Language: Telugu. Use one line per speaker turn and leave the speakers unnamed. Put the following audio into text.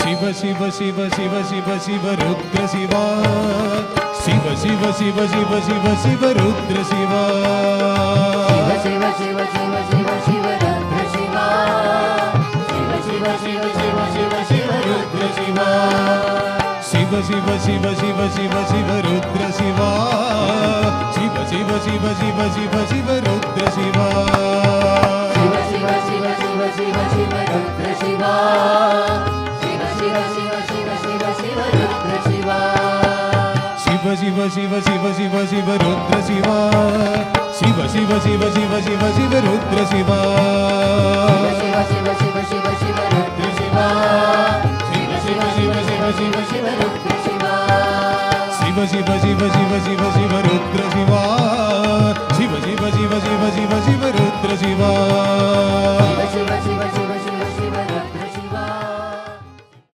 శివ శివ శివ శివ శివ శివ రుద్ర శివ శివ శివ శివ శివ శివ శివ రుద్ర శివ
శివ శివ శివ శివ శివ రుద్ర శివ శివ శివ శివ శివ శివ శివ రుద్ర శివ
శివ శివ శివ శివ శివ శివ రుద్ర శివ శివ శివ శివ శివ శివ శివ రుద్ర శివ
శివ శివ శివ శివ శివ శివ రుద్ర శివ శివ శివ శివ శివ శివ శివ రుద్ర శివ
శివ శివ శివ శివ శివ శివ రుద్ర శివ శివ శివ శివ శివ శివ శివ రుద్ర శివ
శివ శివ శివ శివ శివ రుద్ర శివ శివ శివ శివ శివ శివ శివ రుద్ర శివ
శివ శివ శివ శివ శివ శివ రుద్ర శివ శివ శివ శివ శివ శివ శివ రుద్ర శివ
శివ శివ శివ